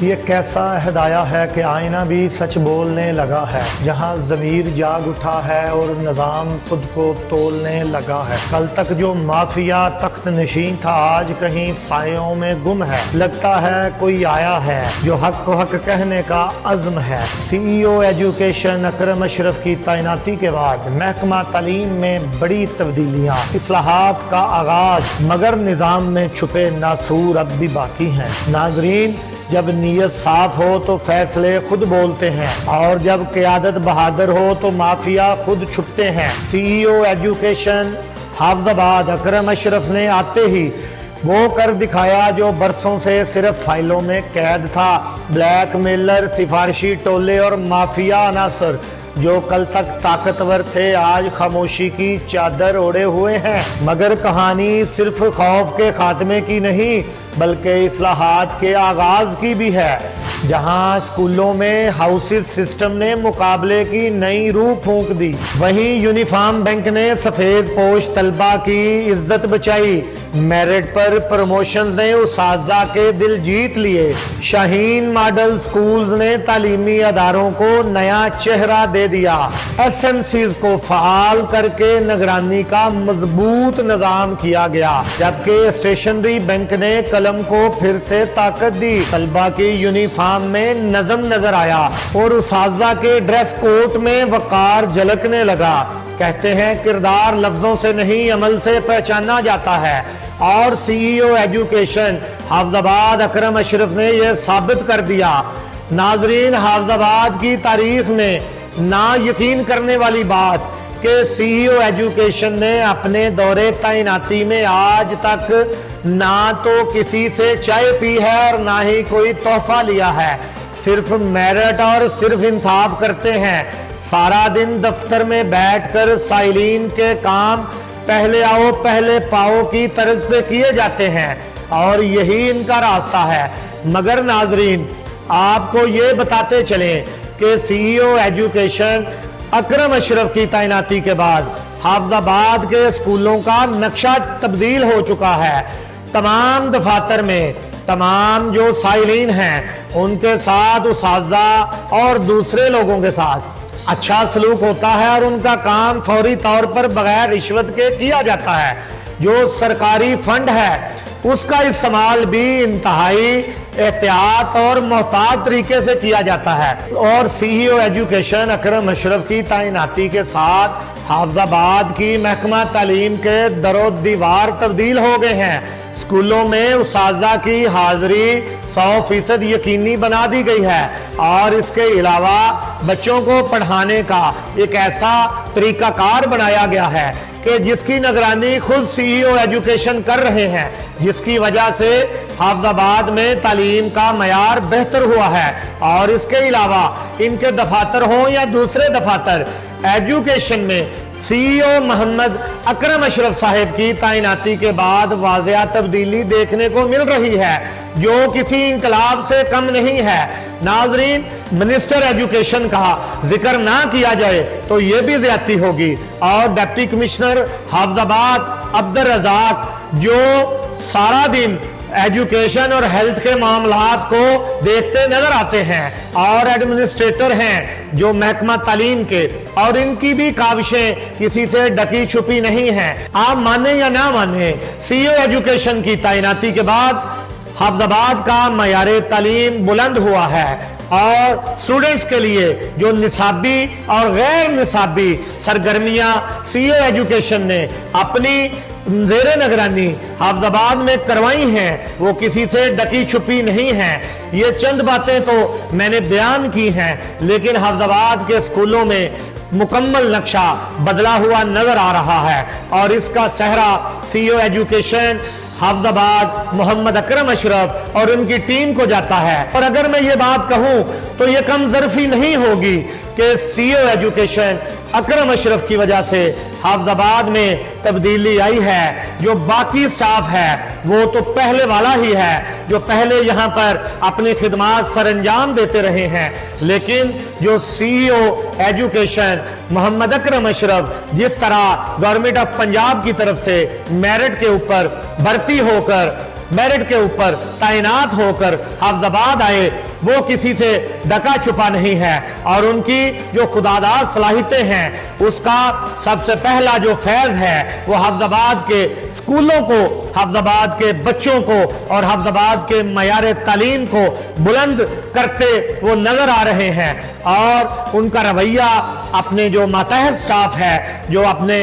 یہ کیسا ہدایہ ہے کہ آئینہ بھی سچ بولنے لگا ہے، جہاں ضمیر جاگ اٹھا ہے اور نظام خود کو تولنے لگا ہے۔ کل تک جو مافیا تخت نشین تھا آج کہیں سایوں میں گم ہے، لگتا ہے کوئی آیا ہے جو حق کو حق کہنے کا عزم ہے۔ سی ای او ایجوکیشن اکرم اشرف کی تعیناتی کے بعد محکمہ تعلیم میں بڑی تبدیلیاں، اصلاحات کا آغاز، مگر نظام میں چھپے ناسور اب بھی باقی ہیں۔ ناظرین، جب نیت صاف ہو تو فیصلے خود بولتے ہیں، اور جب قیادت بہادر ہو تو مافیا خود چھپتے ہیں۔ سی ای او ایجوکیشن حافظ آباد اکرم اشرف نے آتے ہی وہ کر دکھایا جو برسوں سے صرف فائلوں میں قید تھا۔ بلیک میلر، سفارشی ٹولے اور مافیا عناصر جو کل تک طاقتور تھے آج خاموشی کی چادر اوڑے ہوئے ہیں۔ مگر کہانی صرف خوف کے خاتمے کی نہیں بلکہ اصلاحات کے آغاز کی بھی ہے۔ جہاں اسکولوں میں ہاؤسز سسٹم نے مقابلے کی نئی روح پھونک دی، وہیں یونیفارم بینک نے سفید پوش طلبہ کی عزت بچائی۔ میرٹ پر پروموشن نے اساتذہ کے دل جیت لیے۔ شاہین ماڈل سکولز نے تعلیمی اداروں کو نیا چہرہ دے دیا۔ ایس ایم سیز کو فعال کر کے نگرانی کا مضبوط نظام کیا گیا، جبکہ اسٹیشنری بینک نے قلم کو پھر سے طاقت دی۔ طلبہ کی یونیفارم میں نظم نظر آیا اور اساتذہ کے ڈریس کوڈ میں وقار جھلکنے لگا۔ کہتے ہیں کردار لفظوں سے نہیں عمل سے پہچانا جاتا ہے، اور سی ای او ایجوکیشن حافظ آباد اکرم اشرف نے یہ ثابت کر دیا۔ ناظرین، حافظ آباد کی تاریخ میں نا یقین کرنے والی بات کہ سی ای او ایجوکیشن نے اپنے دورے تعیناتی میں آج تک نہ تو کسی سے چائے پی ہے اور نہ ہی کوئی تحفہ لیا ہے، صرف میرٹ اور صرف انصاف کرتے ہیں۔ سارا دن دفتر میں بیٹھ کر سائلین کے کام پہلے آؤ پہلے پاؤ کی طرز پہ کیے جاتے ہیں، اور یہی ان کا راستہ ہے۔ مگر ناظرین، آپ کو یہ بتاتے چلیں کہ سی ای او ایجوکیشن اکرم اشرف کی تعیناتی کے بعد حافظ آباد کے اسکولوں کا نقشہ تبدیل ہو چکا ہے۔ تمام دفاتر میں تمام جو سائلین ہیں ان کے ساتھ اساتذہ اور دوسرے لوگوں کے ساتھ اچھا سلوک ہوتا ہے، اور ان کا کام فوری طور پر بغیر رشوت کے کیا جاتا ہے۔ جو سرکاری فنڈ ہے اس کا استعمال بھی انتہائی احتیاط اور محتاط طریقے سے کیا جاتا ہے۔ اور سی ای او ایجوکیشن اکرم اشرف کی تعیناتی کے ساتھ حافظ آباد کی محکمہ تعلیم کے در و دیوار تبدیل ہو گئے ہیں۔ اسکولوں میں اساتذہ کی حاضری 100% یقینی بنا دی گئی ہے، اور اس کے علاوہ بچوں کو پڑھانے کا ایک ایسا طریقہ کار بنایا گیا ہے کہ جس کی نگرانی خود سی ای او ایجوکیشن کر رہے ہیں، جس کی وجہ سے حافظ آباد میں تعلیم کا معیار بہتر ہوا ہے۔ اور اس کے علاوہ ان کے دفاتر ہوں یا دوسرے دفاتر، ایجوکیشن میں سی ای او محمد اکرم اشرف صاحب کی تعیناتی کے بعد واضح تبدیلی دیکھنے کو مل رہی ہے، جو کسی انقلاب سے کم نہیں ہے۔ ناظرین، منسٹر ایجوکیشن کا ذکر نہ کیا جائے تو یہ بھی زیادتی ہوگی، اور ڈپٹی کمشنر حافظ آباد عبدالرزاق جو سارا دن ایجوکیشن اور ہیلتھ کے معاملات کو دیکھتے نظر آتے ہیں، اور ایڈمنسٹریٹر ہیں جو محکمہ تعلیم کے، اور ان کی بھی کاوشیں کسی سے ڈکی چھپی نہیں ہیں۔ آپ مانیں یا نہ مانیں، سی ای او ایجوکیشن کی تعیناتی کے بعد حافظ آباد کا معیار تعلیم بلند ہوا ہے، اور اسٹوڈنٹس کے لیے جو نصابی اور غیر نصابی سرگرمیاں سی ای او ایجوکیشن نے اپنی زیر نگرانی حافظ آباد میں کروائی ہیں وہ کسی سے ڈکی چھپی نہیں ہیں۔ یہ چند باتیں تو میں نے بیان کی ہیں، لیکن حافظ آباد کے اسکولوں میں مکمل نقشہ بدلا ہوا نظر آ رہا ہے، اور اس کا صحرا سی ای او ایجوکیشن حافظ آباد محمد اکرم اشرف اور ان کی ٹیم کو جاتا ہے۔ اور اگر میں یہ بات کہوں تو یہ کم ظرفی نہیں ہوگی کہ سی ای او ایجوکیشن اکرم اشرف کی وجہ سے حافظ آباد میں تبدیلی آئی ہے۔ جو باقی سٹاف ہے وہ تو پہلے والا ہی ہے، جو پہلے یہاں پر اپنی خدمات سر انجام دیتے رہے ہیں، لیکن جو سی ای او ایجوکیشن محمد اکرم اشرف جس طرح گورنمنٹ آف پنجاب کی طرف سے میرٹ کے اوپر بھرتی ہو کر، میرٹ کے اوپر تعینات ہو کر حافظ آباد آئے، وہ کسی سے ڈکا چھپا نہیں ہے، اور ان کی جو خداداد صلاحیتیں ہیں اس کا سب سے پہلا جو فیض ہے وہ حفظ آباد کے اسکولوں کو، حفظ آباد کے بچوں کو اور حفظ آباد کے معیار تعلیم کو بلند کرتے وہ نظر آ رہے ہیں، اور ان کا رویہ اپنے جو ماتحت سٹاف ہے، جو اپنے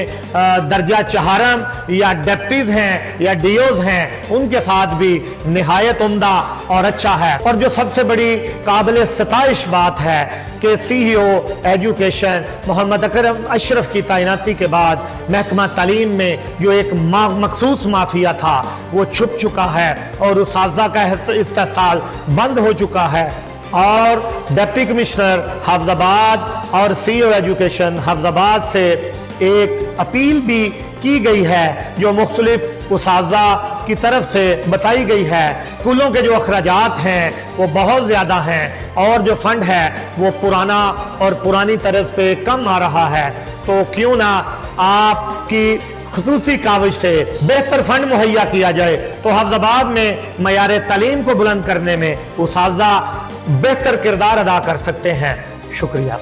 درجہ چہارم یا ڈیپٹیز ہیں یا ڈیوز ہیں، ان کے ساتھ بھی نہایت عمدہ اور اچھا ہے۔ اور جو سب سے بڑی قابل ستائش بات ہے کہ سی ای او ایجوکیشن محمد اکرم اشرف کی تعیناتی کے بعد محکمہ تعلیم میں جو ایک مخصوص مافیا تھا وہ چھپ چکا ہے اور اساتذہ کا استحصال بند ہو چکا ہے، اور ڈپٹی کمشنر حفظ آباد اور سی ای او ایجوکیشن حفظ آباد سے ایک اپیل بھی کی گئی ہے جو مختلف اساتذہ کی طرف سے بتائی گئی ہے۔ اسکولوں کے جو اخراجات ہیں وہ بہت زیادہ ہیں، اور جو فنڈ ہے وہ پرانا اور پرانی طرز پہ کم آ رہا ہے، تو کیوں نہ آپ کی خصوصی کاوش سے بہتر فنڈ مہیا کیا جائے تو حفظ آباد میں معیار تعلیم کو بلند کرنے میں اساتذہ بہتر کردار ادا کر سکتے ہیں۔ شکریہ۔